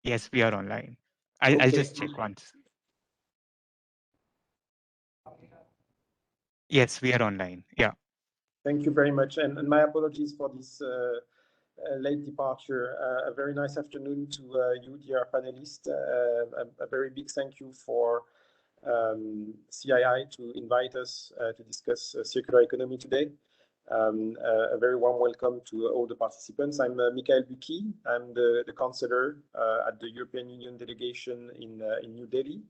Yes, we are online. I'll Okay. just check once. Yes, we are online. Yeah. Thank you very much. And my apologies for this late departure. A very nice afternoon to you, dear panelists. A very big thank you for CII to invite us to discuss circular economy today. A very warm welcome to all the participants. I'm Michael Buki. I'm the counselor at the European Union delegation in New Delhi.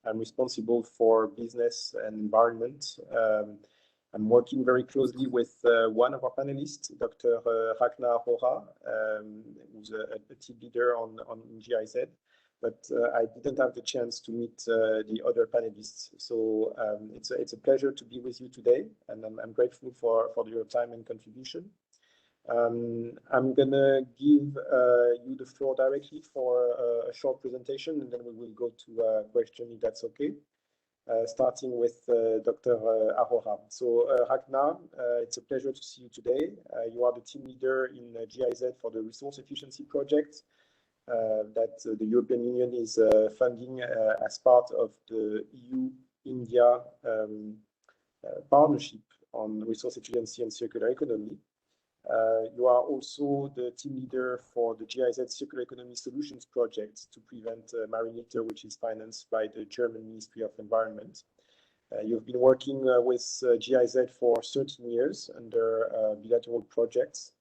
I'm responsible for business and environment. I'm working very closely with one of our panelists, Dr. Ragnar Hora, who's a team leader on GIZ. But I didn't have the chance to meet the other panelists. So it's a pleasure to be with you today, and I'm grateful for your time and contribution. I'm gonna give you the floor directly for a short presentation, and then we will go to a question if that's okay. Starting with Dr. Arora. So Ragnar, it's a pleasure to see you today. You are the team leader in GIZ for the resource efficiency project that the European Union is funding as part of the EU-India partnership on resource efficiency and circular economy. You are also the team leader for the GIZ Circular Economy Solutions project to prevent marine litter, which is financed by the German Ministry of Environment. You've been working with GIZ for 13 years under bilateral projects,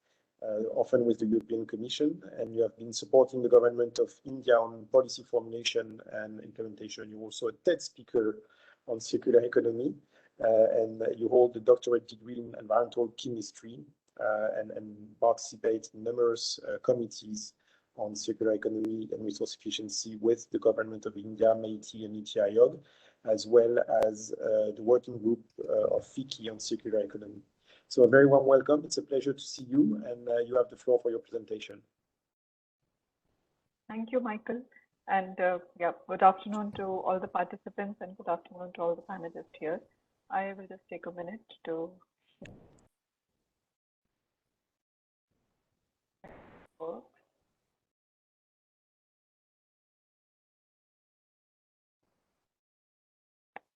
often with the European Commission, and you have been supporting the government of India on policy formulation and implementation. You're also a TED speaker on circular economy, and you hold a doctorate degree in environmental chemistry and participate in numerous committees on circular economy and resource efficiency with the government of India, MeitY and NITI Aayog, as well as the working group of FICCI on circular economy. So a very warm welcome. It's a pleasure to see you, and you have the floor for your presentation. Thank you, Michael. And yeah, good afternoon to all the participants and good afternoon to all the panelists here. I will just take a minute to work.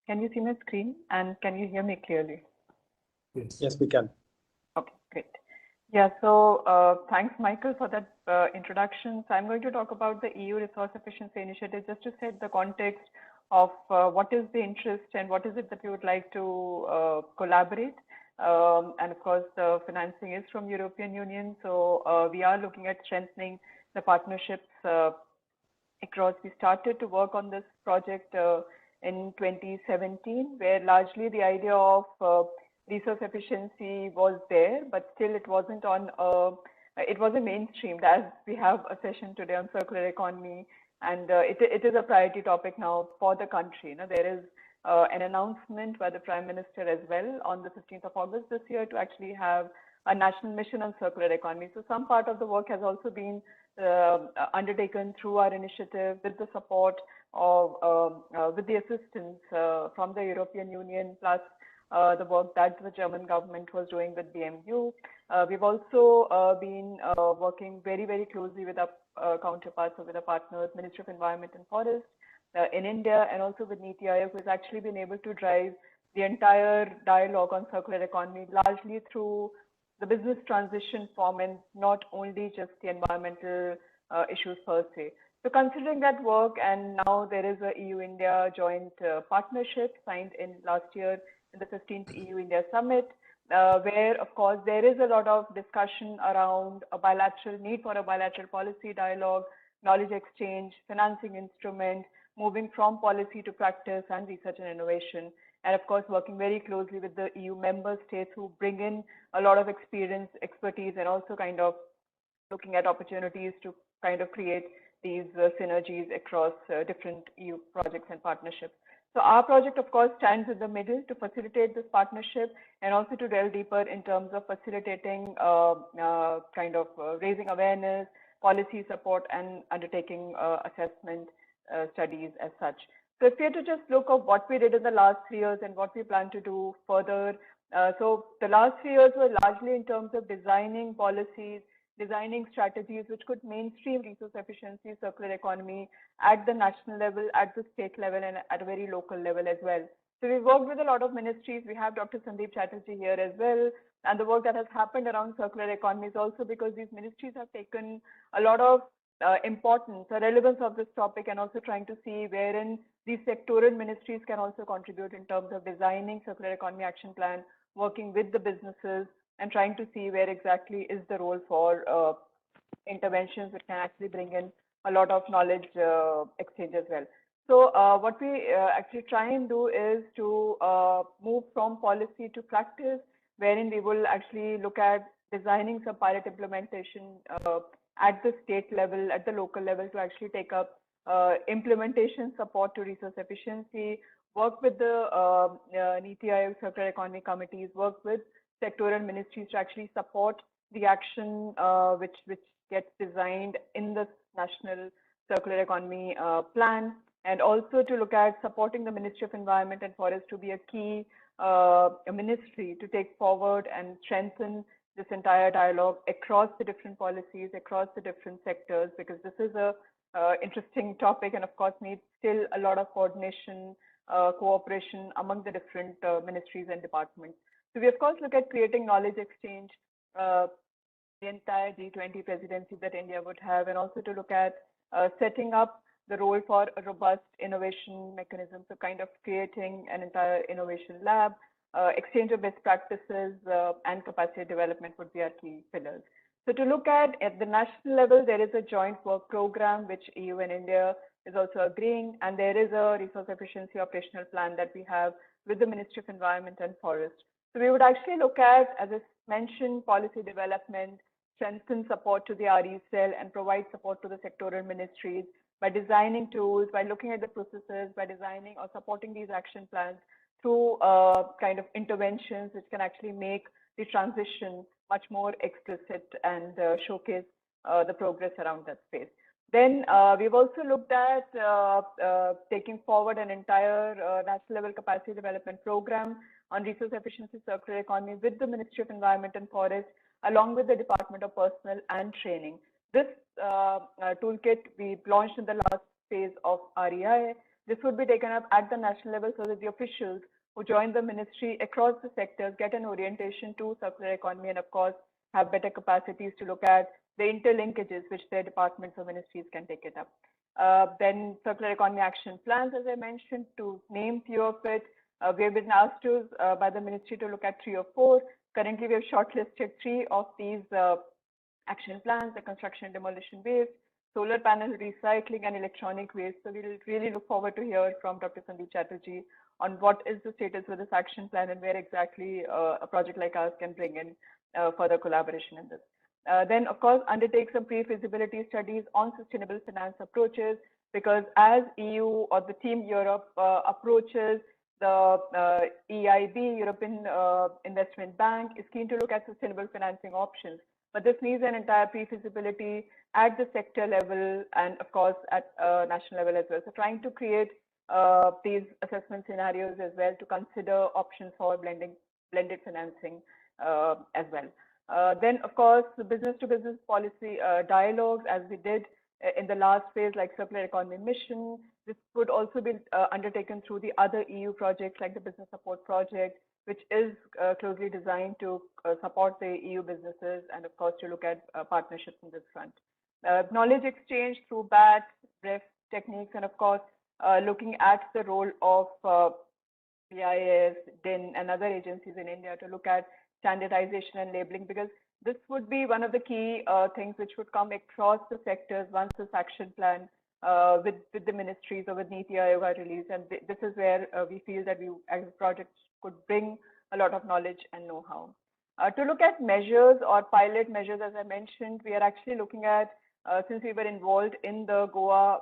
Can you see my screen and can you hear me clearly? Yes, we can. Okay, great. Yeah, so thanks, Michael, for that introduction. So I'm going to talk about the EU Resource Efficiency Initiative just to set the context of what is the interest and what is it that we would like to collaborate. And of course, the financing is from European Union. So we are looking at strengthening the partnerships across. We started to work on this project in 2017, where largely the idea of resource efficiency was there, but still it wasn't on it wasn't mainstreamed, as we have a session today on circular economy, and it is a priority topic now for the country. You know, there is an announcement by the Prime Minister as well on the 15th of August this year to actually have a national mission on circular economy. So some part of the work has also been undertaken through our initiative with the support of, with the assistance from the European Union, plus the work that the German government was doing with BMU. We've also been working very, very closely with our counterparts or with our partners, Ministry of Environment and Forest in India, and also with NITI Aayog, who has actually been able to drive the entire dialogue on circular economy largely through the business transition form and not only just the environmental issues per se. So considering that work, and now there is a EU-India joint partnership signed in last year in the 15th EU-India Summit, where of course there is a lot of discussion around a bilateral need for a bilateral policy dialogue, knowledge exchange, financing instrument, moving from policy to practice and research and innovation. And of course, working very closely with the EU member states who bring in a lot of experience, expertise, and also kind of looking at opportunities to kind of create these synergies across different EU projects and partnerships. So our project, of course, stands in the middle to facilitate this partnership and also to delve deeper in terms of facilitating raising awareness, policy support, and undertaking assessment studies as such. So if we had to just look at what we did in the last 3 years and what we plan to do further, so the last 3 years were largely in terms of designing policies, designing strategies which could mainstream resource efficiency, circular economy at the national level, at the state level, and at a very local level as well. So we've worked with a lot of ministries. We have Dr. Sandeep Chatterjee here as well. And the work that has happened around circular economy is also because these ministries have taken a lot of importance or relevance of this topic, and also trying to see wherein these sectoral ministries can also contribute in terms of designing circular economy action plan, working with the businesses, and trying to see where exactly is the role for interventions that can actually bring in a lot of knowledge exchange as well. So what we actually try and do is to move from policy to practice, wherein we will actually look at designing some pilot implementation at the state level, at the local level, to actually take up implementation support to resource efficiency, work with the NITI Aayog Circular Economy committees, work with sectoral ministries to actually support the action which gets designed in the national circular economy plan, and also to look at supporting the Ministry of Environment and Forest to be a key ministry to take forward and strengthen this entire dialogue across the different policies, across the different sectors, because this is a interesting topic, and of course needs still a lot of coordination, cooperation among the different ministries and departments. So we of course look at creating knowledge exchange, the entire G20 presidency that India would have, and also to look at setting up the role for a robust innovation mechanism, so kind of creating an entire innovation lab, exchange of best practices, and capacity development would be our key pillars. So to look at the national level, there is a joint work program which EU and India is also agreeing, and there is a resource efficiency operational plan that we have with the Ministry of Environment and Forest. So we would actually look at, as I mentioned, policy development, strengthen support to the RE cell, and provide support to the sectoral ministries by designing tools, by looking at the processes, by designing or supporting these action plans through kind of interventions which can actually make the transition much more explicit and showcase the progress around that space. Then we've also looked at taking forward an entire national level capacity development program on resource efficiency circular economy with the Ministry of Environment and Forest, along with the Department of Personnel and Training. This toolkit we launched in the last phase of REI. This would be taken up at the national level so that the officials who join the ministry across the sectors get an orientation to circular economy, and of course have better capacities to look at the interlinkages which their departments or ministries can take it up. Then circular economy action plans, as I mentioned, to name few of it. We have been asked to by the ministry to look at 3 or 4. Currently, we have shortlisted 3 of these action plans: the construction and demolition waste, solar panel recycling, and electronic waste. So we'll really look forward to hear from Dr. Sandeep Chatterjee on what is the status of this action plan and where exactly a project like ours can bring in further collaboration in this. Then, of course, undertake some pre-feasibility studies on sustainable finance approaches, because as EU or the Team Europe approaches the EIB, European Investment Bank, is keen to look at sustainable financing options. But this needs an entire pre-feasibility at the sector level and, of course, at national level as well. So trying to create these assessment scenarios as well to consider options for blended financing as well. Then, of course, the business-to-business policy dialogues, as we did in the last phase, like Circular Economy Mission. This would also be undertaken through the other EU projects, like the Business Support Project, which is closely designed to support the EU businesses and, of course, to look at partnerships in this front. Knowledge exchange through BAT, REF techniques, and, of course, looking at the role of CII-ITC, DIN, and other agencies in India to look at standardization and labeling, because this would be one of the key things which would come across the sectors once this action plan with the ministries or with NITI Aayog are released. And this is where we feel that we as a project could bring a lot of knowledge and know-how. To look at measures or pilot measures, as I mentioned, we are actually looking at, since we were involved in the Goa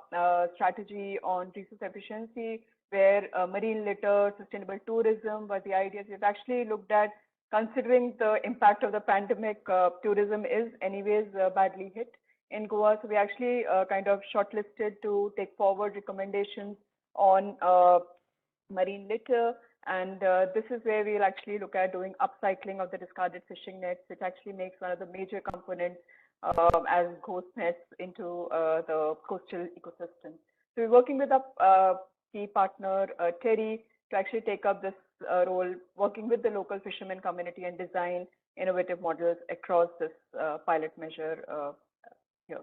strategy on resource efficiency, where marine litter, sustainable tourism were the ideas. We've actually looked at, considering the impact of the pandemic, tourism is anyways badly hit in Goa. So we actually kind of shortlisted to take forward recommendations on marine litter. And this is where we'll actually look at doing upcycling of the discarded fishing nets, which actually makes one of the major components as ghost nets into the coastal ecosystem. So we're working with a key partner, Terry, to actually take up this role, working with the local fishermen community and design innovative models across this pilot measure here.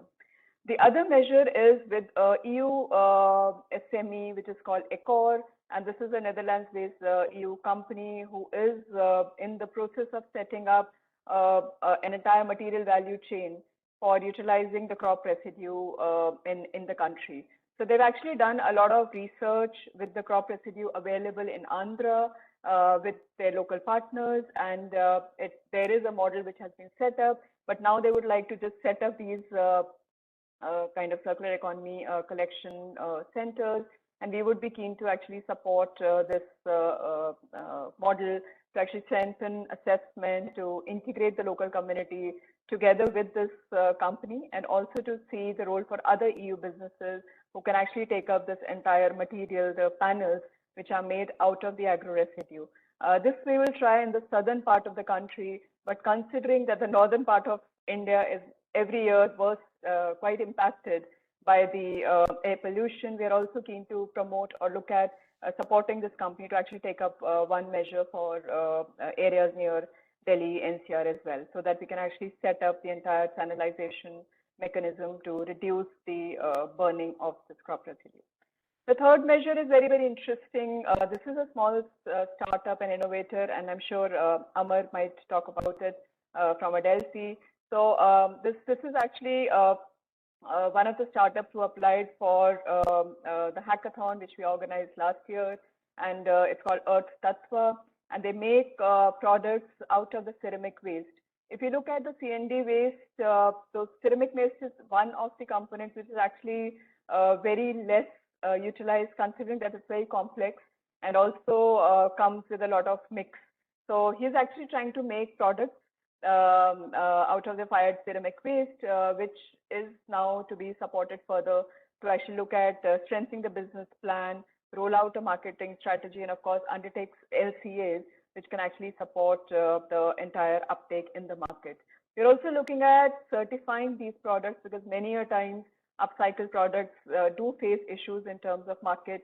The other measure is with EU SME, which is called Ecor, and this is a Netherlands-based EU company who is in the process of setting up an entire material value chain for utilizing the crop residue in the country. So they've actually done a lot of research with the crop residue available in Andhra with their local partners, and there is a model which has been set up, but now they would like to just set up these kind of circular economy collection centers, and we would be keen to actually support this model to actually strengthen assessment, to integrate the local community together with this company, and also to see the role for other EU businesses who can actually take up this entire material, the panels which are made out of the agro residue. This we will try in the southern part of the country, but considering that the northern part of India is every year was quite impacted by the air pollution, we are also keen to promote or look at supporting this company to actually take up one measure for areas near Delhi, NCR as well, so that we can actually set up the entire channelization mechanism to reduce the burning of this crop residue. The third measure is very, very interesting. This is a small startup and innovator, and I'm sure Amar might talk about it from Adelphi. So this is actually one of the startups who applied for the hackathon, which we organized last year, and it's called Earth Tattva, and they make products out of the ceramic waste. If you look at the C&D waste, so ceramic waste is one of the components which is actually very less utilized, considering that it's very complex and also comes with a lot of mix. So he's actually trying to make products out of the fired ceramic waste, which is now to be supported further to actually look at strengthening the business plan, roll out a marketing strategy, and of course undertakes LCAs, which can actually support the entire uptake in the market. We're also looking at certifying these products because many a times upcycled products do face issues in terms of market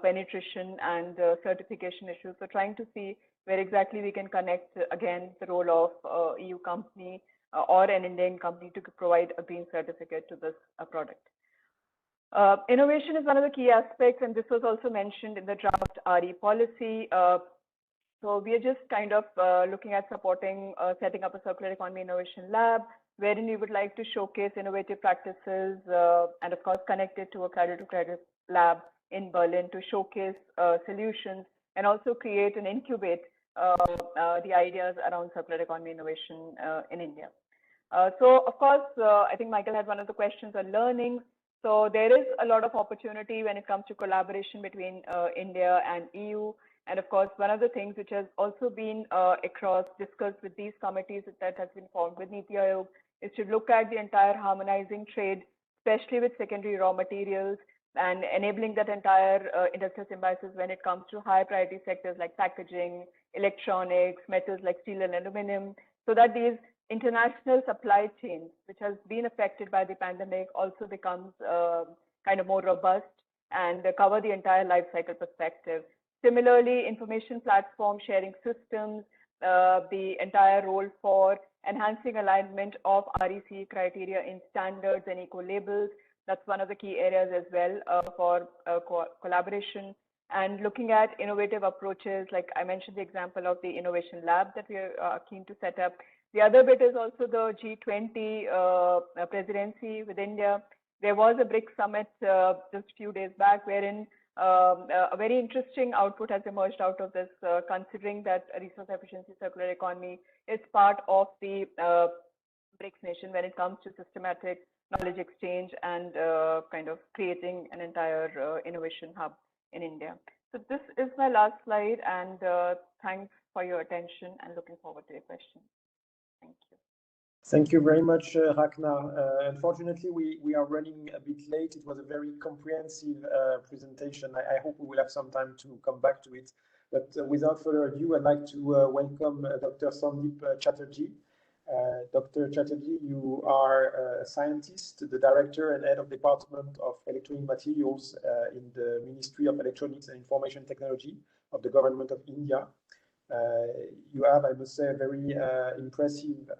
penetration and certification issues. So trying to see where exactly we can connect again the role of EU company or an Indian company to provide a green certificate to this product. Innovation is one of the key aspects, and this was also mentioned in the draft RE policy. So we are just kind of looking at supporting setting up a circular economy innovation lab, wherein we would like to showcase innovative practices and of course connect it to a cradle-to-cradle lab in Berlin to showcase solutions and also create and incubate the ideas around circular economy innovation in India. So of course, I think Michael had one of the questions on learning. So there is a lot of opportunity when it comes to collaboration between India and EU. And of course, one of the things which has also been discussed with these committees that has been formed with NITI Aayog is to look at the entire harmonizing trade, especially with secondary raw materials, and enabling that entire industrial symbiosis when it comes to high priority sectors like packaging, electronics, metals like steel and aluminum, so that these international supply chains, which has been affected by the pandemic, also becomes kind of more robust and cover the entire life cycle perspective. Similarly, information platform sharing systems, the entire role for enhancing alignment of REC criteria in standards and eco labels. That's one of the key areas as well for collaboration, and looking at innovative approaches. Like I mentioned the example of the innovation lab that we are keen to set up. The other bit is also the G20 presidency with India. There was a BRICS summit just a few days back, wherein a very interesting output has emerged out of this, considering that resource efficiency circular economy is part of the BRICS nation when it comes to systematic knowledge exchange and kind of creating an entire innovation hub in India. So this is my last slide, and thanks for your attention and looking forward to your questions. Thank you. Thank you very much, Rakna. Unfortunately, we are running a bit late. It was a very comprehensive presentation. I hope we will have some time to come back to it. But without further ado, I'd like to welcome Dr. Sandeep Chatterjee, Dr. Chatterjee, you are a scientist, the director and head of Department of Electronic Materials in the Ministry of Electronics and Information Technology of the Government of India. You have, I must say, a very impressive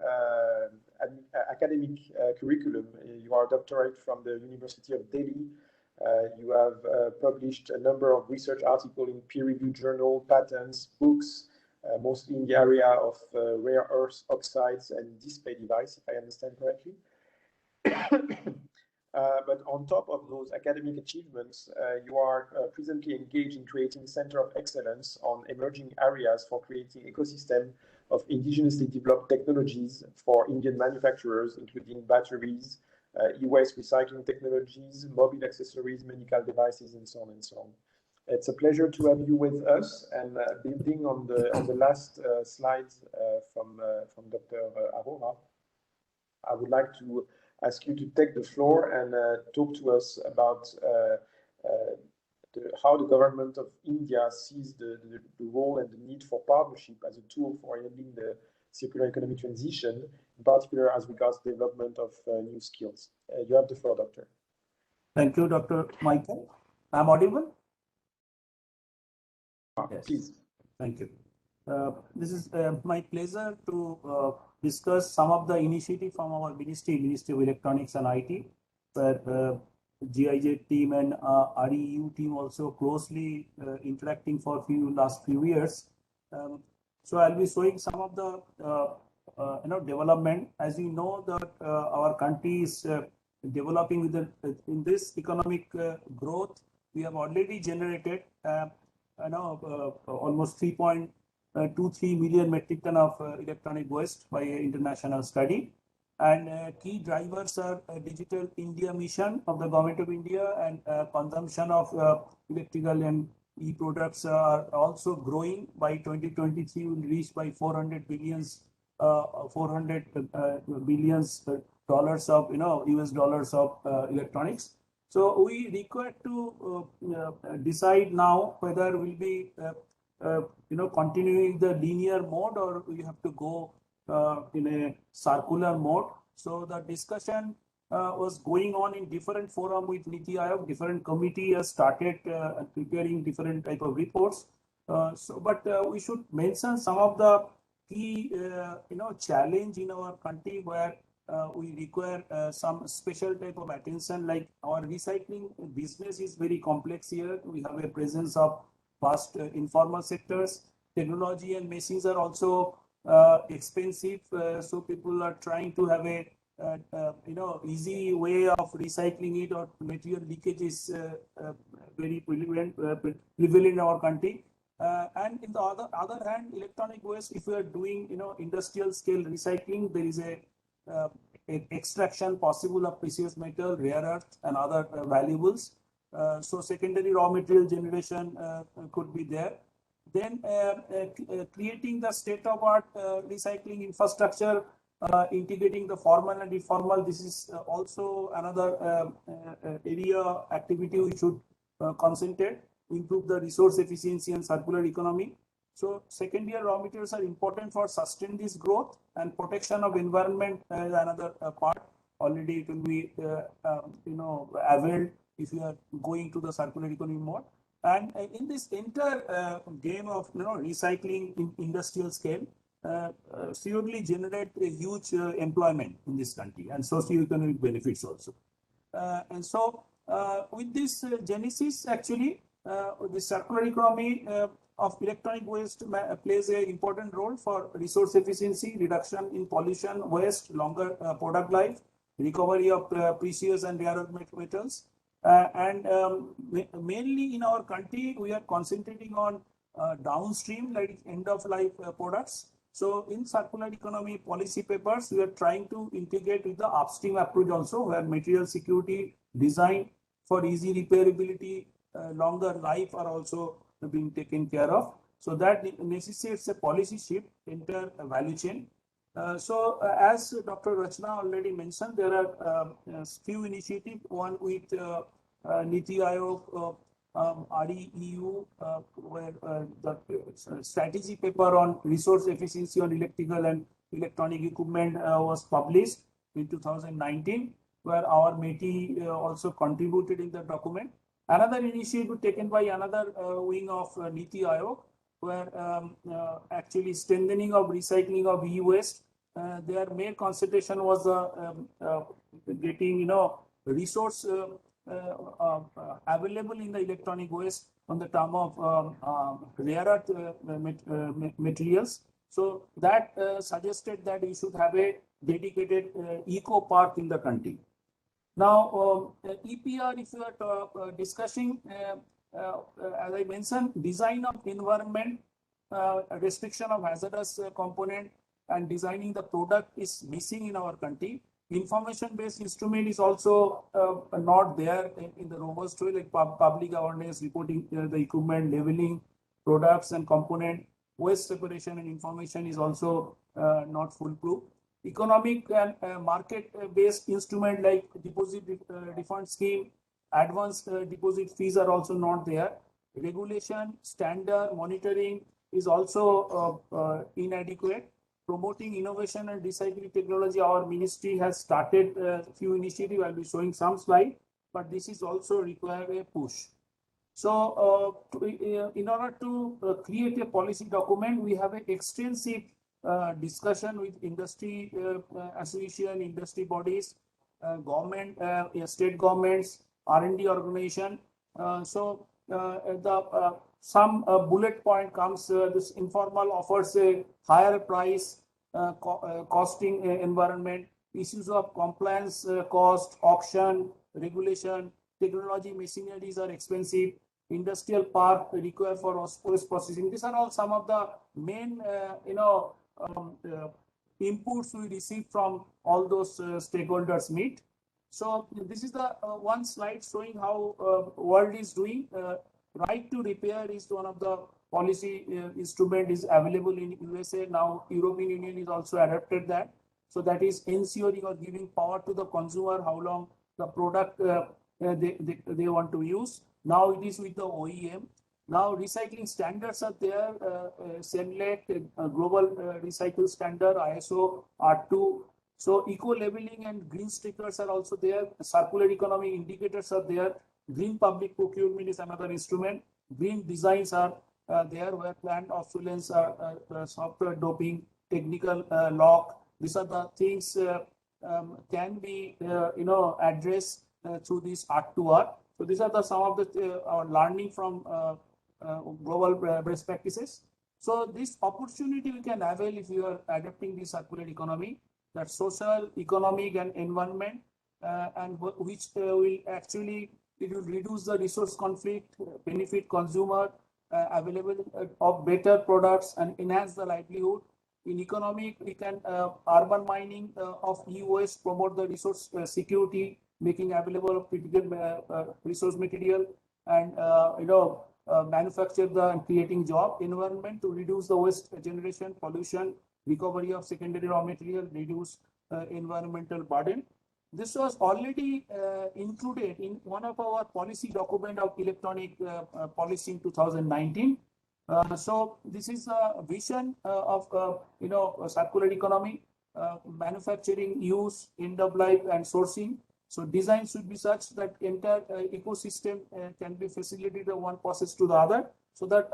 academic curriculum. You are a doctorate from the University of Delhi. You have published a number of research articles in peer-reviewed journal, patents, books, mostly in the area of rare earth oxides and display device, if I understand correctly. But on top of those academic achievements, you are presently engaged in creating Center of Excellence on emerging areas for creating ecosystem of indigenously developed technologies for Indian manufacturers, including batteries, e-waste recycling technologies, mobile accessories, medical devices, and so on and so on. It's a pleasure to have you with us, and building on the last slides from Dr. Arora, I would like to ask you to take the floor and talk to us about how the government of India sees the role and the need for partnership as a tool for enabling the circular economy transition, in particular as regards the development of new skills. You have the floor, Doctor. Thank you, Dr. Michael. I'm audible? Yes. Please. Thank you. This is my pleasure to discuss some of the initiative from our Ministry of Electronics and IT, where GIJ team and REU team also closely interacting for last few years. So I'll be showing some of the development. As you know that our country is developing with in this economic growth. We have already generated almost 3.23 million metric ton of electronic waste by international study. And key drivers are Digital India mission of the Government of India, and consumption of electrical and e-products are also growing. By 2023 will reach by 400 billions dollars of US dollars of electronics. So we require to decide now whether we'll be continuing the linear mode or we have to go in a circular mode. So the discussion was going on in different forum with NITI Aayog. Different committee has started preparing different type of reports. But we should mention some of the key challenge in our country where we require some special type of attention. Like our recycling business is very complex here. We have a presence of vast informal sectors. Technology and machines are also expensive, so people are trying to have a easy way of recycling it, or material leakage is very prevalent in our country. And in the other hand, electronic waste, if we are doing industrial scale recycling, there is a extraction possible of precious metal, rare earth, and other valuables. So secondary raw material generation could be there. Then creating the state-of-art recycling infrastructure, integrating the formal and informal. This is also another area activity we should concentrate. Improve the resource efficiency and circular economy. So secondary raw materials are important for sustain this growth, and protection of environment is another part. Already it will be availed if you are going to the circular economy mode. And in this entire game of recycling in industrial scale, surely generate a huge employment in this country and socio-economic benefits also. And so with this genesis, actually, the circular economy of electronic waste plays an important role for resource efficiency, reduction in pollution, waste, longer product life, recovery of precious and rare earth metals. And mainly in our country, we are concentrating on downstream, like end-of-life products. So in circular economy policy papers, we are trying to integrate with the upstream approach also, where material security, design for easy repairability, longer life are also being taken care of. So that necessitates a policy shift in the value chain. So as Dr. Rachna already mentioned, there are few initiatives, one with NITI Aayog, REU, where the strategy paper on resource efficiency on electrical and electronic equipment was published in 2019, where our METI also contributed in the document. Another initiative taken by another wing of NITI Aayog, where actually strengthening of recycling of e-waste. Their main concentration was getting resource available in the electronic waste on the term of rare earth materials. So that suggested that we should have a dedicated eco park in the country. Now, EPR, if you are discussing, as I mentioned, design of environment, restriction of hazardous component, and designing the product is missing in our country. Information-based instrument is also not there in the robust way, like public awareness, reporting the equipment, labeling, products and component, waste separation and information is also not foolproof. Economic and market-based instrument like deposit refund scheme, advance deposit fees are also not there. Regulation, standard, monitoring is also inadequate. Promoting innovation and recycling technology, our ministry has started a few initiatives. I'll be showing some slide, but this is also require a push. So in order to create a policy document, we have an extensive discussion with industry association, industry bodies, government, state governments, R&D organization. Some bullet point comes, this informal offers a higher price, costing environment, issues of compliance, cost, auction, regulation, technology, machineries are expensive, industrial park required for waste processing. These are all some of the main, inputs we receive from all those stakeholders meet. So this is the one slide showing how world is doing. Right to repair is one of the policy instrument is available in USA. Now European Union is also adapted that. So that is ensuring or giving power to the consumer how long the product they want to use. Now it is with the OEM. Now recycling standards are there, SENLEC, global recycle standard, ISO R2. So eco-labeling and green stickers are also there. Circular economy indicators are there. Green public procurement is another instrument. Green designs are there, where plant obsolescence, software doping, technical lock. These are the things can be addressed through this R2R. So these are some of the learning from global best practices. So this opportunity we can avail if you are adapting the circular economy, that social, economic, and environment, and which will actually, it will reduce the resource conflict, benefit consumer, available of better products, and enhance the livelihood. In economic, we can urban mining of e-waste, promote the resource security, making available of critical resource material, and manufacture and creating job. Environment, to reduce the waste generation, pollution, recovery of secondary raw material, reduce environmental burden. This was already included in one of our policy document of electronic policy in 2019. So this is a vision of circular economy, manufacturing, use, end of life, and sourcing. So design should be such that entire ecosystem can be facilitated one process to the other, so that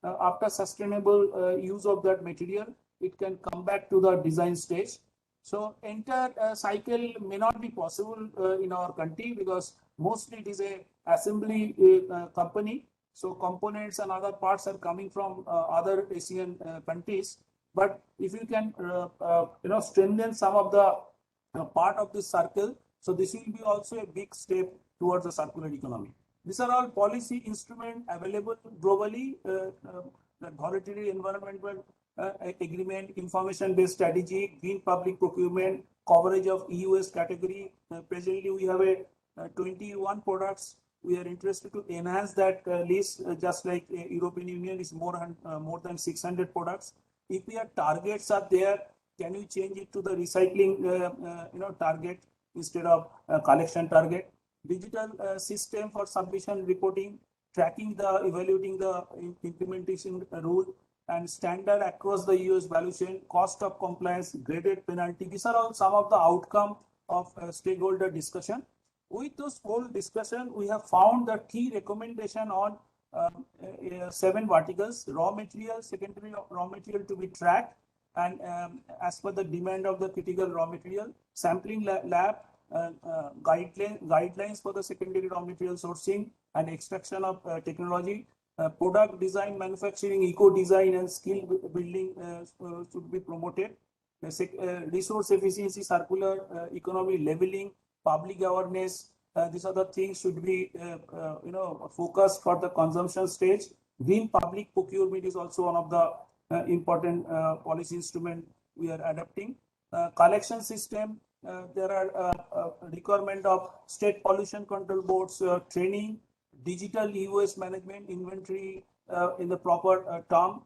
after sustainable use of that material, it can come back to the design stage. So entire cycle may not be possible in our country, because mostly it is a assembly company. So components and other parts are coming from other Asian countries. But if you can strengthen some of the part of this circle, so this will be also a big step towards the circular economy. These are all policy instruments available globally. The voluntary environmental agreement, information-based strategy, green public procurement, coverage of e-waste category. Presently, we have 21 products. We are interested to enhance that list, just like European Union is more than 600 products. If your targets are there, can you change it to the recycling target instead of collection target? Digital system for submission reporting, tracking evaluating the implementation rule, and standard across the US value chain, cost of compliance, graded penalty. These are all some of the outcome of stakeholder discussion. With those whole discussion, we have found the key recommendation on 7 verticals: raw material, secondary raw material to be tracked, and as per the demand of the critical raw material, sampling lab, guidelines for the secondary raw material sourcing and extraction of technology, product design, manufacturing, eco-design and skill building should be promoted. Resource efficiency, circular economy, leveling, public awareness, these are the things should be focused for the consumption stage. Green public procurement is also one of the important policy instrument we are adopting. Collection system, there are requirement of state pollution control boards, training, digital e-waste management, inventory in the proper term,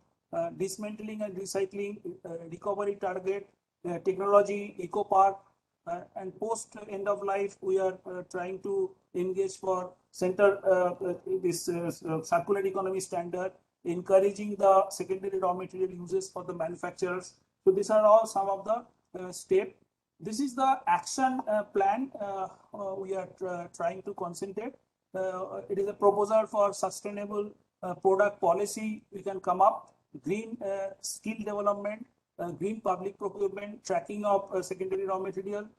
dismantling and recycling, recovery target, technology, eco park, and post end of life, we are trying to engage for center this circular economy standard, encouraging the secondary raw material uses for the manufacturers. So these are all some of the steps. This is the action plan we are trying to concentrate. It is a proposal for sustainable product policy. We can come up green skill development, green public procurement, tracking of secondary raw material,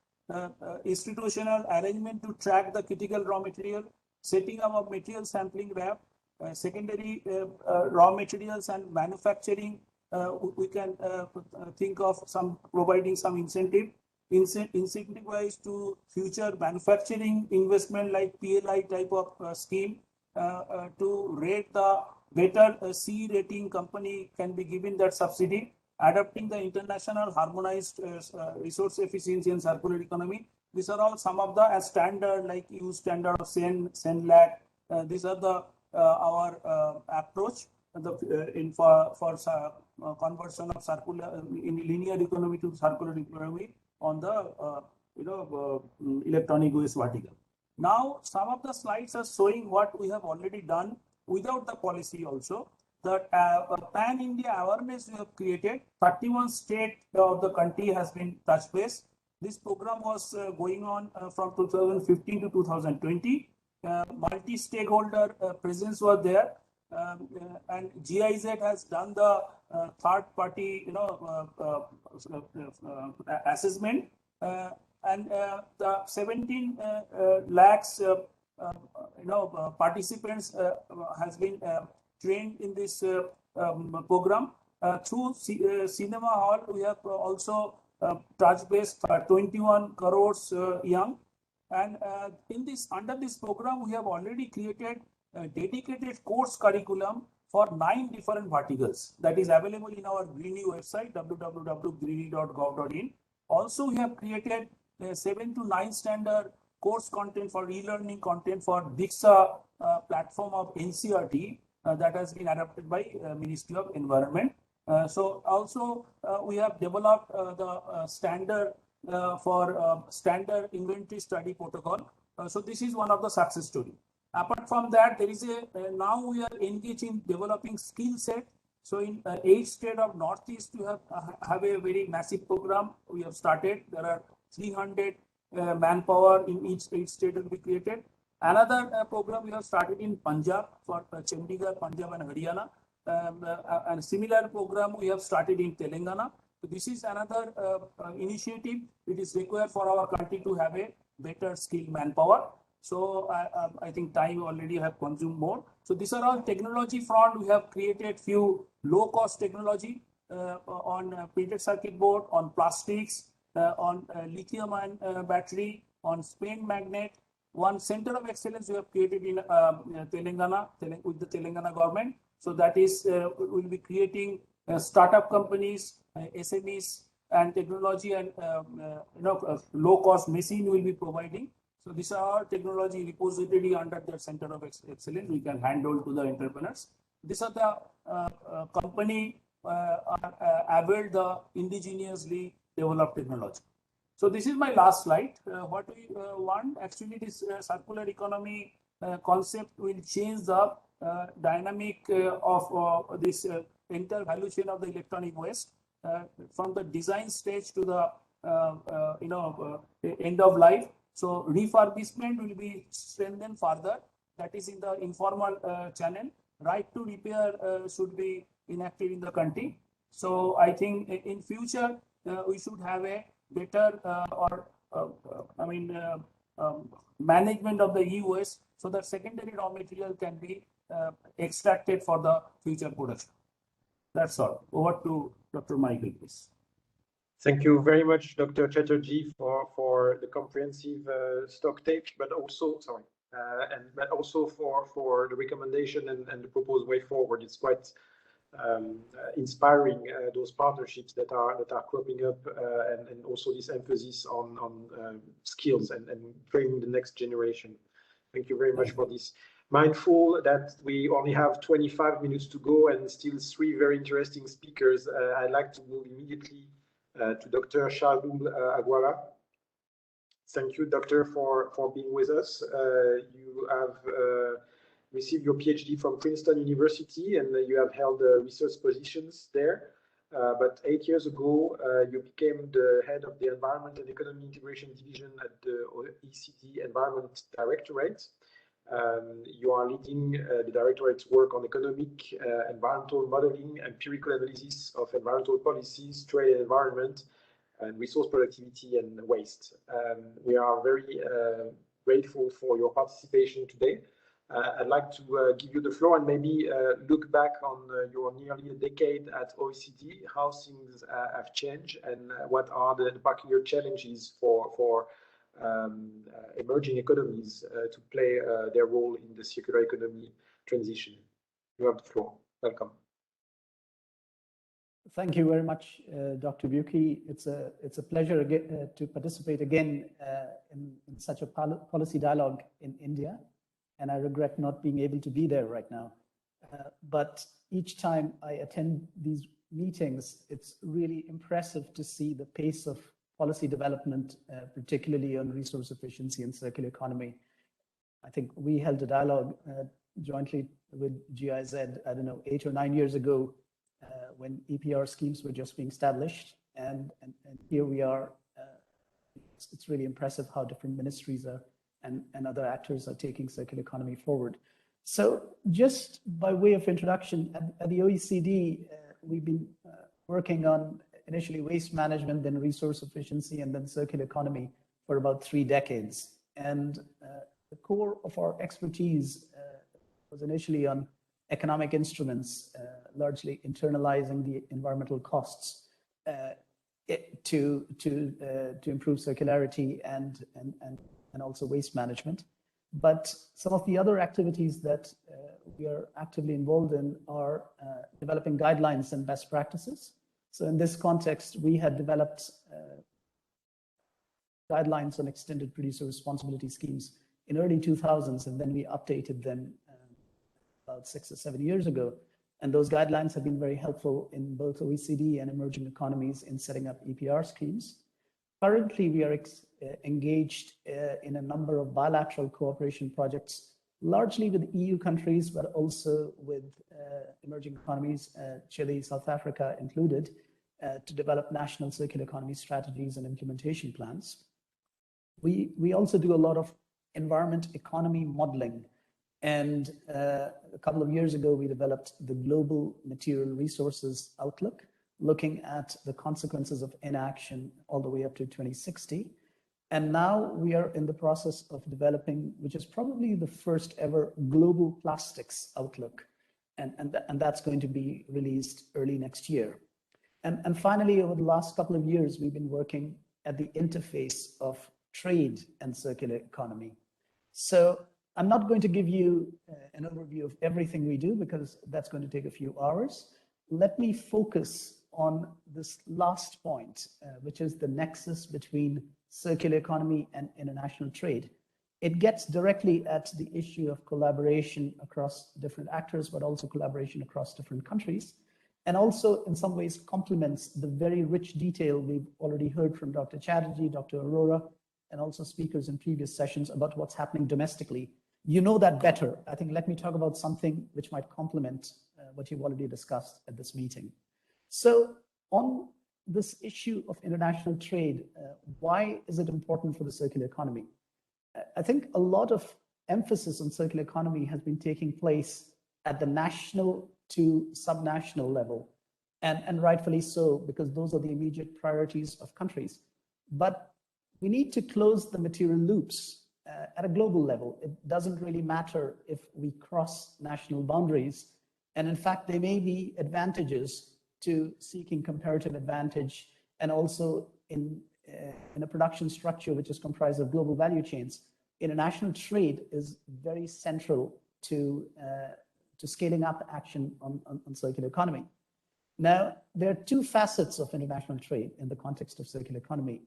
institutional arrangement to track the critical raw material, setting up of material sampling lab, secondary raw materials and manufacturing. We can think of some providing some incentive wise to future manufacturing investment like PLI type of scheme to rate the better C rating company can be given that subsidy, adopting the international harmonized resource efficiency and circular economy. These are all some of the standard like EU standard of CII-ITC. These are the our approach for conversion of circular in linear economy to circular economy on the electronic waste vertical. Now, some of the slides are showing what we have already done without the policy also. The pan-India awareness we have created. 31 states of the country has been touch base. This program was going on from 2015 to 2020. Multi-stakeholder presence was there, and GIZ has done the third-party, assessment, and the 17 lakhs, participants has been trained in this program. Through cinema hall, we have also touch base 21 crores young. And in this, under this program, we have already created a dedicated course curriculum for 9 different verticals that is available in our Greeny website, www.greeny.gov.in. Also, we have created 7 to 9 standard course content for e-learning content for Diksha platform of NCERT that has been adopted by Ministry of Environment. So also we have developed the standard for standard inventory study protocol. So this is one of the success story. Apart from that, there is now we are engaged in developing skill set. So in 8 states of Northeast, we have a very massive program we have started. There are 300 manpower in each 8 state will be created. Another program we have started in Punjab for Chandigarh, Punjab and Haryana. And similar program we have started in Telangana. So this is another initiative. It is required for our country to have a better skilled manpower. So I think time already have consumed more. So these are all technology front. We have created few low cost technology on printed circuit board, on plastics, on lithium ion battery, on spin magnet. One center of excellence we have created in Telangana with the Telangana government. So that is we will be creating startup companies, SMEs, and technology and low cost machine will be providing. So these are technology repository under the center of excellence we can hand over to the entrepreneurs. These are the company availed the indigenously developed technology. So this is my last slide. What we want actually this circular economy concept will change the dynamic of this entire value chain of the electronic waste, from the design stage to the end of life. So refurbishment will be strengthened further. That is in the informal channel. Right to repair should be enacted in the country. So I think in future we should have a better management of the e-waste, so that secondary raw material can be extracted for the future production. That's all. Over to Dr. Michael, please. Thank you very much, Dr. Chatterjee, for the comprehensive stock take, but also for the recommendation and the proposed way forward. It's quite inspiring, those partnerships that are cropping up, and also this emphasis on skills and training the next generation. Thank you very much for this. Mindful that we only have 25 minutes to go and still 3 very interesting speakers, I'd like to move immediately to Dr. Shardul Agwara. Thank you, Doctor, for being with us. You have received your PhD from Princeton University, and you have held research positions there. But 8 years ago, you became the head of the Environment and Economy Integration Division at the OECD Environment Directorate. You are leading the Directorate's work on economic, environmental modeling, empirical analysis of environmental policies, trade and environment, and resource productivity and waste. We are very grateful for your participation today. I'd like to give you the floor and maybe look back on your nearly a decade at OECD, how things have changed, and what are the particular challenges for emerging economies to play their role in the circular economy transition. You have the floor. Welcome. Thank you very much, Dr. Buki. It's a pleasure again, to participate again in such a policy dialogue in India, and I regret not being able to be there right now. But each time I attend these meetings, it's really impressive to see the pace of policy development, particularly on resource efficiency and circular economy. I think we held a dialogue jointly with GIZ, I don't know, 8 or 9 years ago, when EPR schemes were just being established. And here we are. It's really impressive how different ministries are and other actors are taking circular economy forward. So just by way of introduction, at the OECD, we've been working on initially waste management, then resource efficiency, and then circular economy for about 3 decades. And the core of our expertise was initially on economic instruments, largely internalizing the environmental costs to improve circularity and also waste management. But some of the other activities that we are actively involved in are developing guidelines and best practices. So in this context, we had developed guidelines on extended producer responsibility schemes in early 2000s, and then we updated them about 6 or 7 years ago. And those guidelines have been very helpful in both OECD and emerging economies in setting up EPR schemes. Currently, we are engaged in a number of bilateral cooperation projects, largely with EU countries, but also with emerging economies, Chile, South Africa included, to develop national circular economy strategies and implementation plans. We also do a lot of environment economy modeling. And a couple of years ago, we developed the Global Material Resources Outlook, looking at the consequences of inaction all the way up to 2060. And now we are in the process of developing, which is probably the first ever global plastics outlook. And that's going to be released early next year. And finally, over the last couple of years, we've been working at the interface of trade and circular economy. So I'm not going to give you an overview of everything we do because that's going to take a few hours. Let me focus on this last point, which is the nexus between circular economy and international trade. It gets directly at the issue of collaboration across different actors, but also collaboration across different countries, and also in some ways complements the very rich detail we've already heard from Dr. Chatterjee, Dr. Arora, and also speakers in previous sessions about what's happening domestically. You know that better. I think let me talk about something which might complement what you've already discussed at this meeting. So on this issue of international trade, why is it important for the circular economy? I think a lot of emphasis on circular economy has been taking place at the national to subnational level, and rightfully so, because those are the immediate priorities of countries. But we need to close the material loops at a global level. It doesn't really matter if we cross national boundaries. And in fact, there may be advantages to seeking comparative advantage, and also in a production structure which is comprised of global value chains. International trade is very central to scaling up action on circular economy. Now, there are two facets of international trade in the context of circular economy.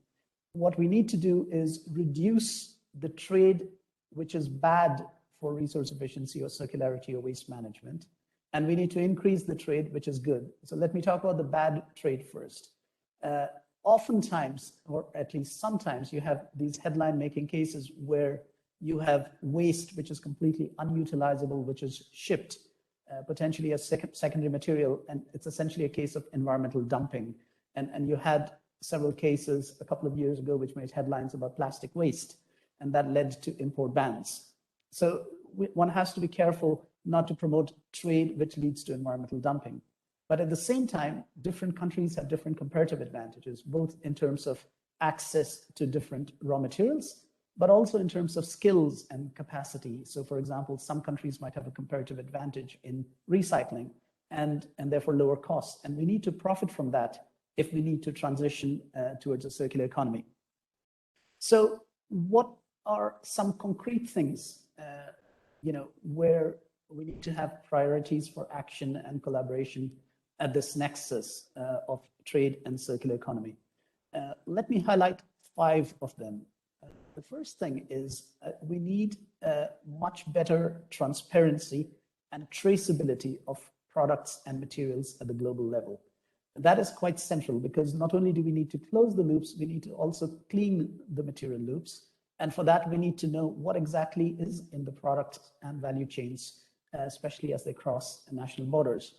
What we need to do is reduce the trade which is bad for resource efficiency or circularity or waste management, and we need to increase the trade which is good. So let me talk about the bad trade first. Oftentimes, or at least sometimes, you have these headline-making cases where you have waste which is completely unutilizable, which is shipped potentially as secondary material, and it's essentially a case of environmental dumping. And you had several cases a couple of years ago which made headlines about plastic waste, and that led to import bans. So one has to be careful not to promote trade which leads to environmental dumping. But at the same time, different countries have different comparative advantages, both in terms of access to different raw materials, but also in terms of skills and capacity. So for example, some countries might have a comparative advantage in recycling and therefore lower costs. And we need to profit from that if we need to transition towards a circular economy. So what are some concrete things, where we need to have priorities for action and collaboration at this nexus of trade and circular economy? Let me highlight 5 of them. The first thing is we need much better transparency and traceability of products and materials at the global level. That is quite central, because not only do we need to close the loops, we need to also clean the material loops. And for that, we need to know what exactly is in the product and value chains, especially as they cross national borders.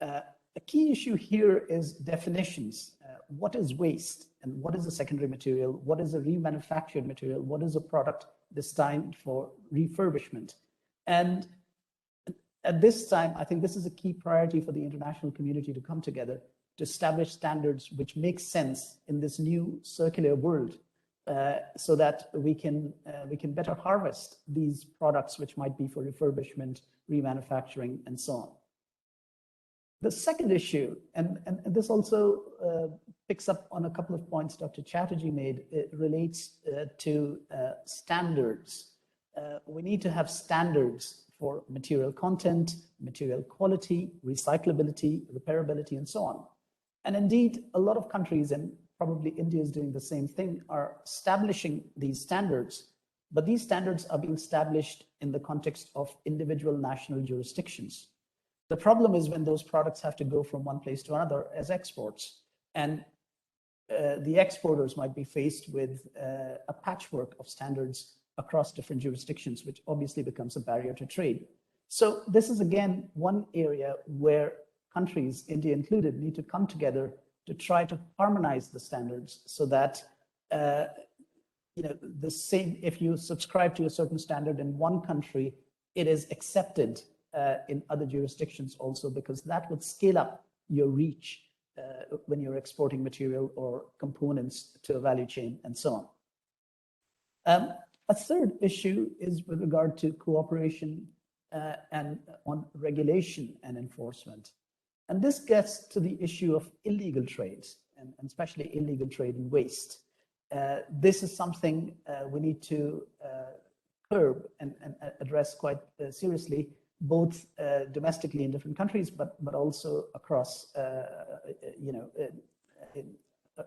A key issue here is definitions. What is waste and what is a secondary material? What is a remanufactured material? What is a product destined for refurbishment? And at this time, I think this is a key priority for the international community to come together to establish standards which make sense in this new circular world, so that we can better harvest these products which might be for refurbishment, remanufacturing, and so on. The second issue, and this also picks up on a couple of points Dr. Chatterjee made, it relates to standards. We need to have standards for material content, material quality, recyclability, repairability, and so on. And indeed, a lot of countries, and probably India is doing the same thing, are establishing these standards, but these standards are being established in the context of individual national jurisdictions. The problem is when those products have to go from one place to another as exports, and the exporters might be faced with a patchwork of standards across different jurisdictions, which obviously becomes a barrier to trade. So this is again one area where countries, India included, need to come together to try to harmonize the standards so that the same, if you subscribe to a certain standard in one country, it is accepted in other jurisdictions also, because that would scale up your reach when you're exporting material or components to a value chain and so on. A third issue is with regard to cooperation and on regulation and enforcement. And this gets to the issue of illegal trades, and especially illegal trade in waste. This is something we need to curb and address quite seriously, both domestically in different countries, but also across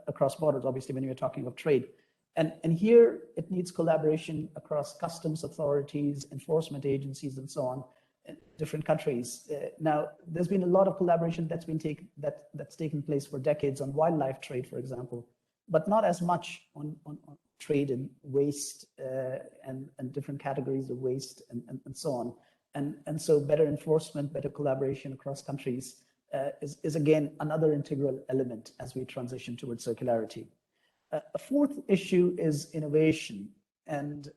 across borders, obviously, when we're talking of trade. And here it needs collaboration across customs authorities, enforcement agencies, and so on, in different countries. Now, there's been a lot of collaboration that's taken place for decades on wildlife trade, for example, but not as much on trade in waste and different categories of waste and so on. And so better enforcement, better collaboration across countries is again another integral element as we transition towards circularity. A fourth issue is innovation. And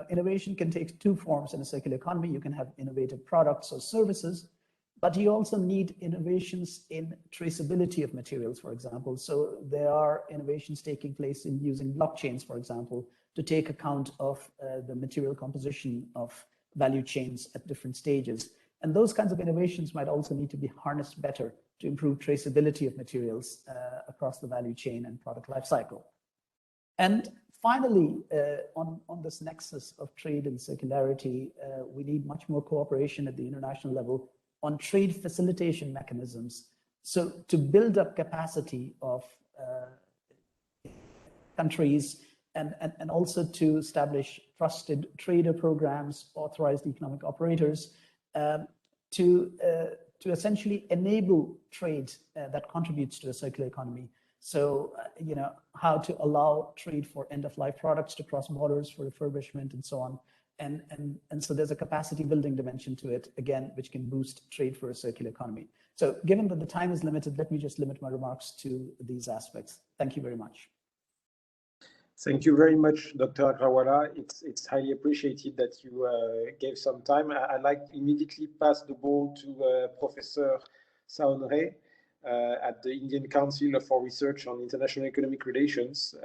innovation can take two forms in a circular economy. You can have innovative products or services, but you also need innovations in traceability of materials, for example. So there are innovations taking place in using blockchains, for example, to take account of the material composition of value chains at different stages. And those kinds of innovations might also need to be harnessed better to improve traceability of materials across the value chain and product lifecycle. And finally, on this nexus of trade and circularity, we need much more cooperation at the international level on trade facilitation mechanisms. So to build up capacity of countries and also to establish trusted trader programs, authorized economic operators, to essentially enable trade that contributes to a circular economy. So, how to allow trade for end-of-life products to cross borders for refurbishment and so on. And so there's a capacity building dimension to it, again, which can boost trade for a circular economy. So given that the time is limited, let me just limit my remarks to these aspects. Thank you very much. Thank you very much, Dr. Agrawala. It's highly appreciated that you gave some time. I'd like to immediately pass the ball to Professor Saonre at the Indian Council for Research on International Economic Relations.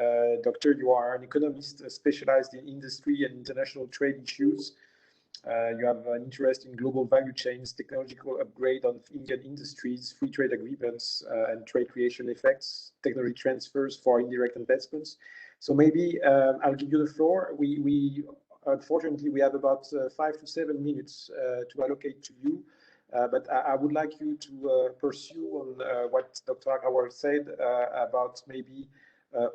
Doctor, you are an economist specialized in industry and international trade issues. You have an interest in global value chains, technological upgrade of Indian industries, free trade agreements, and trade creation effects, technology transfers for indirect investments. So maybe I'll give you the floor. We unfortunately, we have about 5 to 7 minutes to allocate to you. But I would like you to pursue on what Dr. Agrawal said about maybe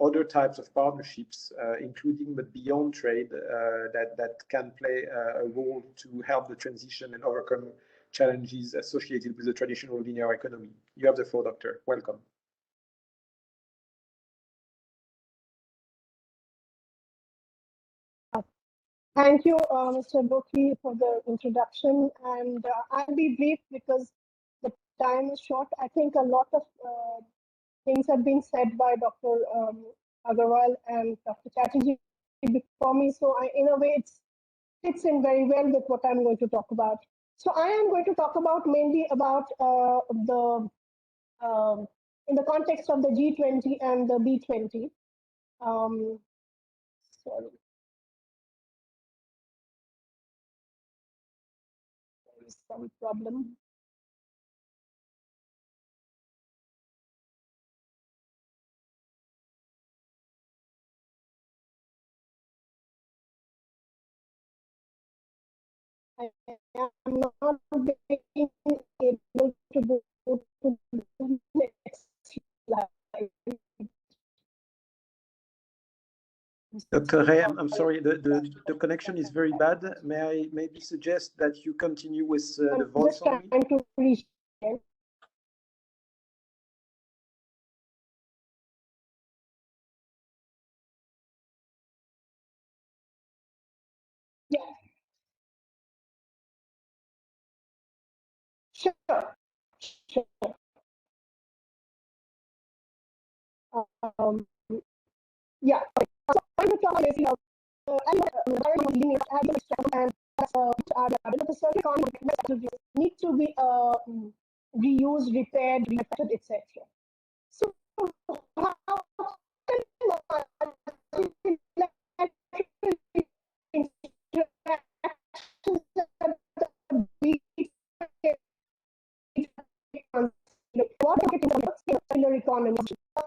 other types of partnerships, including but beyond trade, that can play a role to help the transition and overcome challenges associated with the traditional linear economy. You have the floor, Doctor. Welcome. Thank you, Mr. Boki, for the introduction. And I'll be brief because the time is short. I think a lot of things have been said by Dr. Agrawal and Dr. Chatterjee before me. So in a way, it fits in very well with what I'm going to talk about. So I am going to talk about mainly about in the context of the G20 and the B20. Sorry. There is some problem. I am not being able to go to the next slide. Dr. Ray, I'm sorry, the connection is very bad. May I maybe suggest that you continue with the voice only? I'm just trying to reach there. Yeah. Sure. Yeah. So I'm going to talk about the circular economy need to be reused, repaired, refactored, etc. So how circular economy.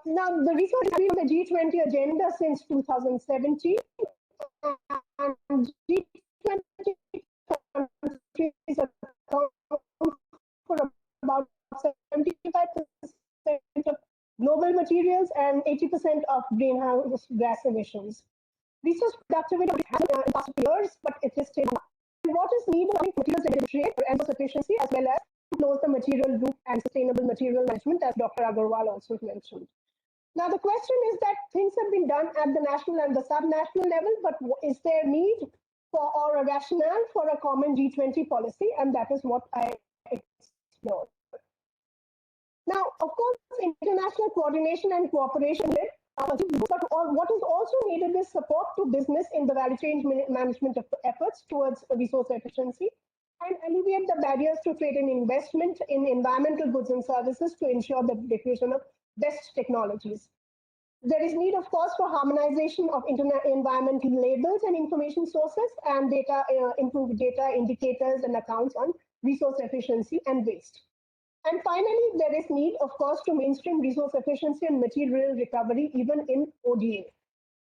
Now, the research has been on the G20 agenda since 2017, and G20 countries account for about 75% of global materials and 80% of greenhouse gas emissions. Research productivity has been in the past years, but it is still not. What is needed in materials trade for energy efficiency as well as to close the material loop and sustainable material management, as Dr. Agrawal also mentioned. Now, the question is that things have been done at the national and the sub-national level, but is there need or a rationale for a common G20 policy, and that is what I explored. Now, of course, international coordination and cooperation with but what is also needed is support to business in the value chain management efforts towards resource efficiency and alleviate the barriers to trade and investment in environmental goods and services to ensure the diffusion of best technologies. There is need, of course, for harmonization of environmental labels and information sources and data, improved data indicators and accounts on resource efficiency and waste. And finally, there is need, of course, to mainstream resource efficiency and material recovery even in ODA.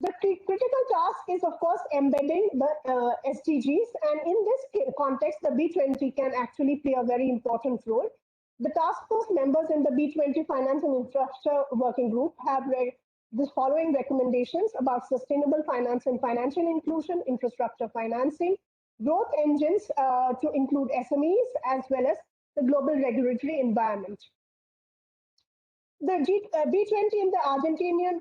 The critical task is, of course, embedding the SDGs, and in this context, the B20 can actually play a very important role. The task force members in the B20 Finance and Infrastructure Working Group have the following recommendations about sustainable finance and financial inclusion, infrastructure financing, growth engines to include SMEs, as well as the global regulatory environment. The B20 in the Argentinian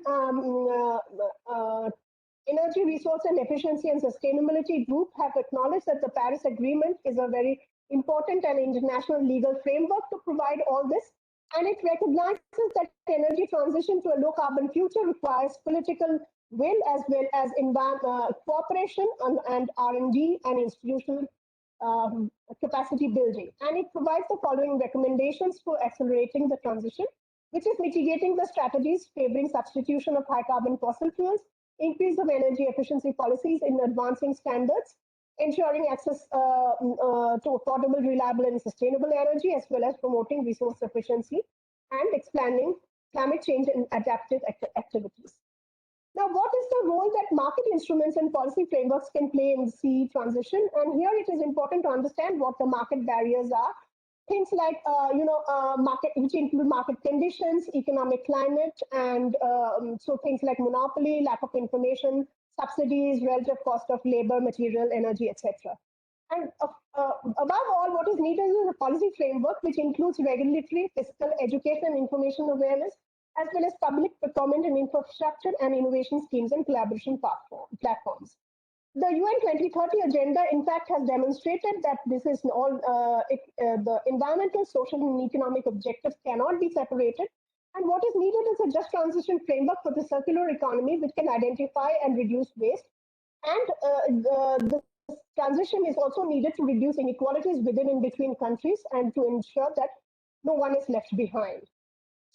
Energy, Resource and Efficiency and Sustainability Group have acknowledged that the Paris Agreement is a very important and international legal framework to provide all this, and it recognizes that energy transition to a low carbon future requires political will as well as cooperation and R&D and institutional capacity building. And it provides the following recommendations for accelerating the transition, which is mitigating the strategies favoring substitution of high carbon fossil fuels, increase of energy efficiency policies in advancing standards, ensuring access to affordable, reliable and sustainable energy, as well as promoting resource efficiency and expanding climate change and adaptive activities. Now, what is the role that market instruments and policy frameworks can play in the CE transition? And here it is important to understand what the market barriers are. Things like, market, which include market conditions, economic climate, and so things like monopoly, lack of information, subsidies, relative cost of labor, material, energy, etc. And above all, what is needed is a policy framework which includes regulatory, fiscal, education, and information awareness, as well as public procurement and infrastructure and innovation schemes and collaboration platforms. The UN 2030 agenda, in fact, has demonstrated that this is all the environmental, social, and economic objectives cannot be separated. And what is needed is a just transition framework for the circular economy, which can identify and reduce waste. And the transition is also needed to reduce inequalities within and between countries and to ensure that no one is left behind.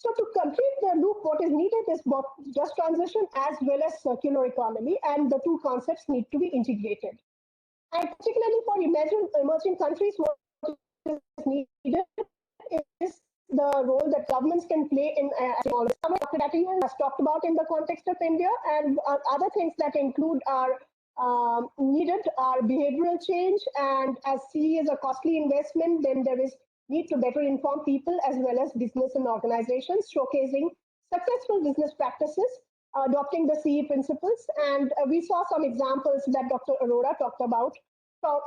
So to complete the loop, what is needed is both just transition as well as circular economy, and the two concepts need to be integrated. And particularly for emerging countries, what is needed is the role that governments can play in all this. Dr. Dati has talked about in the context of India, and other things that include are needed are behavioral change, and as CE is a costly investment, then there is need to better inform people as well as business and organizations, showcasing successful business practices, adopting the CE principles. And we saw some examples that Dr. Arora talked about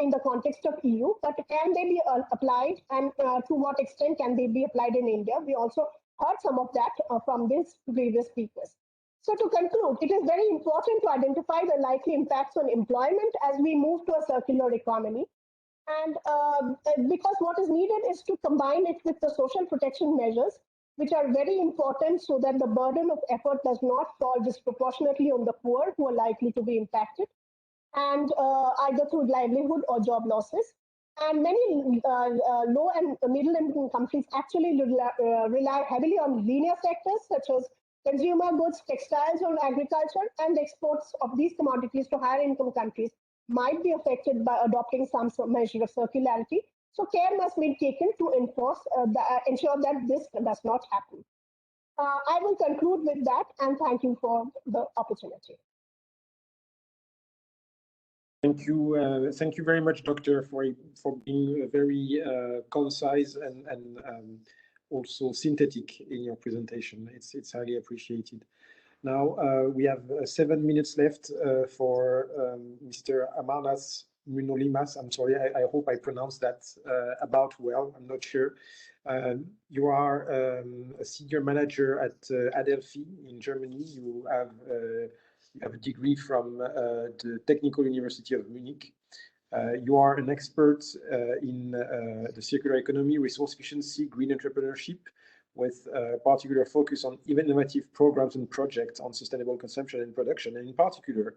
in the context of EU, but can they be applied, and to what extent can they be applied in India? We also heard some of that from these previous speakers. So to conclude, it is very important to identify the likely impacts on employment as we move to a circular economy. And because what is needed is to combine it with the social protection measures, which are very important so that the burden of effort does not fall disproportionately on the poor who are likely to be impacted, and either through livelihood or job losses. And many low and middle income countries actually rely heavily on linear sectors such as consumer goods, textiles, or agriculture, and the exports of these commodities to higher income countries might be affected by adopting some measure of circularity. So care must be taken to ensure that this does not happen. I will conclude with that, and thank you for the opportunity. Thank you very much, Doctor, for being very concise and also synthetic in your presentation. It's highly appreciated. Now we have 7 minutes left for Mr. Amarnas Munolimas. I'm sorry, I hope I pronounced that about well. I'm not sure. You are a senior manager at Adelphi in Germany. You have a degree from the Technical University of Munich. You are an expert in the circular economy, resource efficiency, green entrepreneurship, with particular focus on innovative programs and projects on sustainable consumption and production, and in particular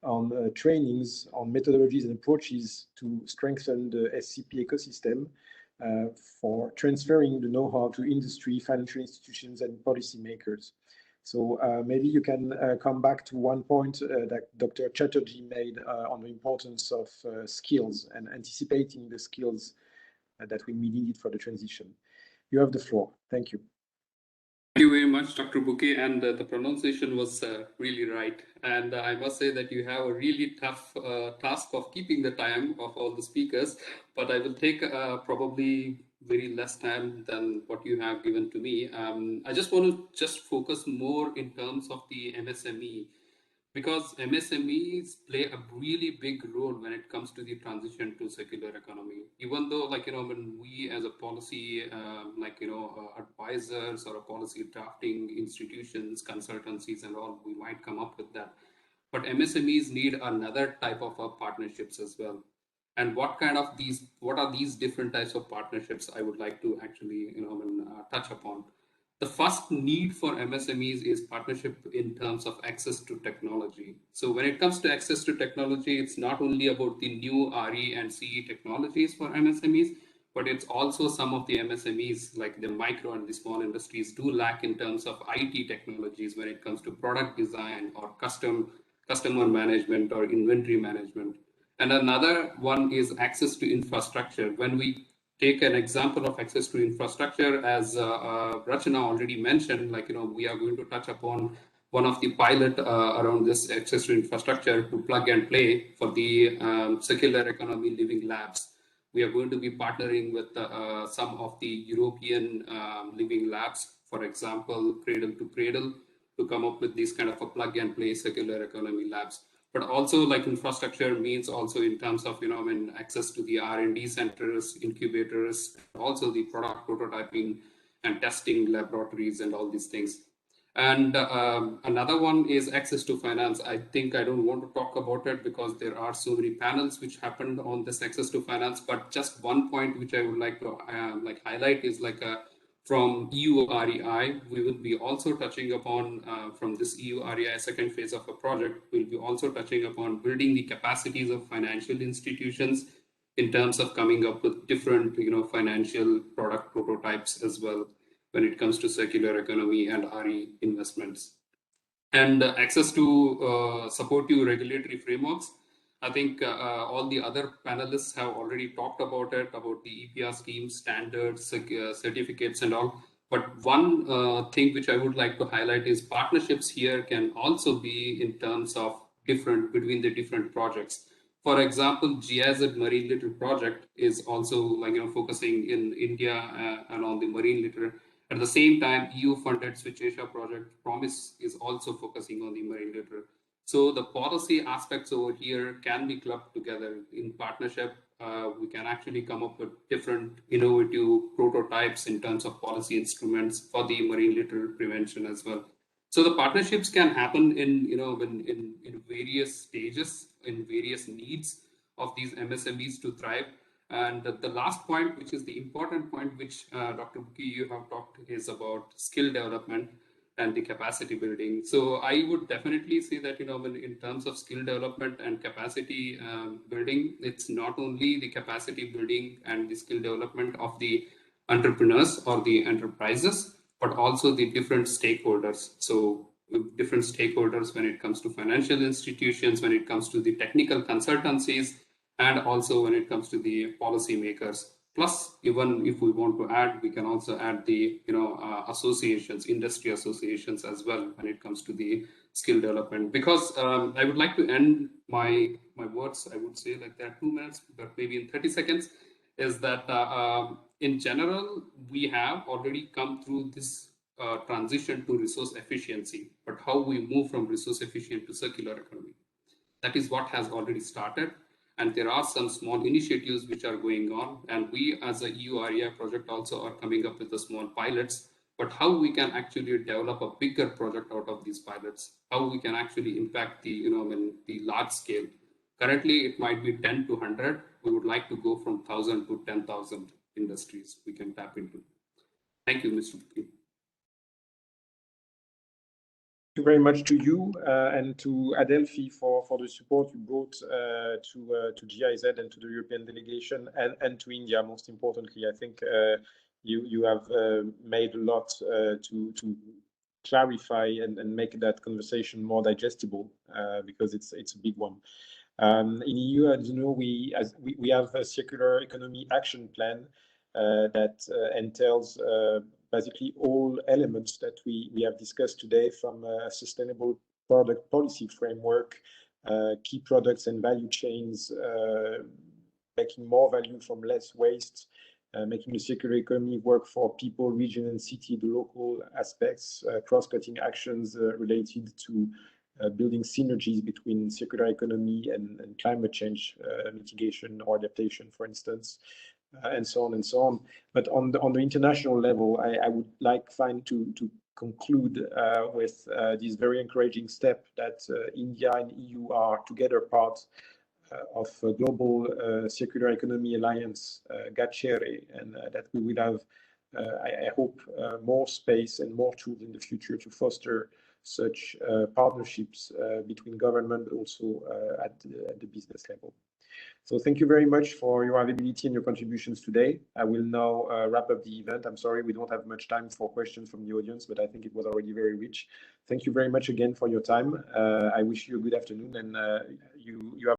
on trainings on methodologies and approaches to strengthen the SCP ecosystem for transferring the know-how to industry, financial institutions, and policymakers. So maybe you can come back to one point that Dr. Chatterjee made on the importance of skills and anticipating the skills that we needed for the transition. You have the floor. Thank you. Thank you very much, Dr. Bouquet, and the pronunciation was really right. And I must say that you have a really tough task of keeping the time of all the speakers, but I will take probably very less time than what you have given to me. I just want to focus more in terms of the MSME, because MSMEs play a really big role when it comes to the transition to circular economy. Even though, when we as a policy, advisors or a policy drafting institutions, consultancies and all, we might come up with that. But MSMEs need another type of partnerships as well. And what are these different types of partnerships I would like to actually, touch upon. The first need for MSMEs is partnership in terms of access to technology. So when it comes to access to technology, it's not only about the new RE and CE technologies for MSMEs, but it's also some of the MSMEs, like the micro and the small industries, do lack in terms of IT technologies when it comes to product design or customer management or inventory management. And another one is access to infrastructure. When we take an example of access to infrastructure, as Rachana already mentioned, we are going to touch upon one of the pilot around this access to infrastructure to plug and play for the circular economy living labs. We are going to be partnering with some of the European living labs, for example, Cradle to Cradle, to come up with these kind of a plug and play circular economy labs. But also, infrastructure means also in terms of access to the R&D centers, incubators, also the product prototyping and testing laboratories and all these things. And another one is access to finance. I think I don't want to talk about it because there are so many panels which happened on this access to finance. But just one point which I would like to highlight is from EU REI, we will be also touching upon from this EU REI second phase of a project, we'll be also touching upon building the capacities of financial institutions in terms of coming up with different financial product prototypes as well when it comes to circular economy and RE investments. And access to supportive regulatory frameworks. I think all the other panelists have already talked about it, about the EPR schemes, standards, certificates and all. But one thing which I would like to highlight is partnerships here can also be in terms of between the different projects. For example, GIZ Marine Litter project is also focusing in India and on the marine litter. At the same time, EU-funded Switch Asia project Promise is also focusing on the marine litter. So the policy aspects over here can be clubbed together in partnership. We can actually come up with different innovative prototypes in terms of policy instruments for the marine litter prevention as well. So the partnerships can happen in various stages, in various needs of these MSMEs to thrive. And the last point, which is the important point, which Dr. Bouquet, you have talked, is about skill development and the capacity building. So I would definitely say that, in terms of skill development and capacity building, it's not only the capacity building and the skill development of the entrepreneurs or the enterprises, but also the different stakeholders. So different stakeholders when it comes to financial institutions, when it comes to the technical consultancies, and also when it comes to the policymakers. Plus, even if we want to add, we can also add the associations, industry associations as well when it comes to the skill development. Because I would like to end my words, I would say there are 2 minutes, but maybe in 30 seconds, is that in general, we have already come through this transition to resource efficiency, but how we move from resource efficient to circular economy. That is what has already started. And there are some small initiatives which are going on. And we as a EU REI project also are coming up with the small pilots, but how we can actually develop a bigger project out of these pilots, how we can actually impact the, the large scale Currently, it might be 10 to 100. We would like to go from 1,000 to 10,000 industries we can tap into. Thank you, Mr. P. Thank you very much to you and to Adelphi for the support you brought to GIZ and to the European delegation and to India. Most importantly, I think you have made a lot to clarify and make that conversation more digestible because it's a big one. In EU, as you know, we have a circular economy action plan that entails basically all elements that we have discussed today, from a sustainable product policy framework, key products and value chains, making more value from less waste, making the circular economy work for people, region and city, the local aspects, cross-cutting actions related to building synergies between circular economy and climate change mitigation or adaptation, for instance, and so on and so on. But on the international level, I would like to conclude with this very encouraging step that India and EU are together part of a global circular economy alliance, GACCERE, and that we will have, I hope, more space and more tools in the future to foster such partnerships between government, but also at the business level. So thank you very much for your availability and your contributions today. I will now wrap up the event. I'm sorry we don't have much time for questions from the audience, but I think it was already very rich. Thank you very much again for your time. I wish you a good afternoon, and you have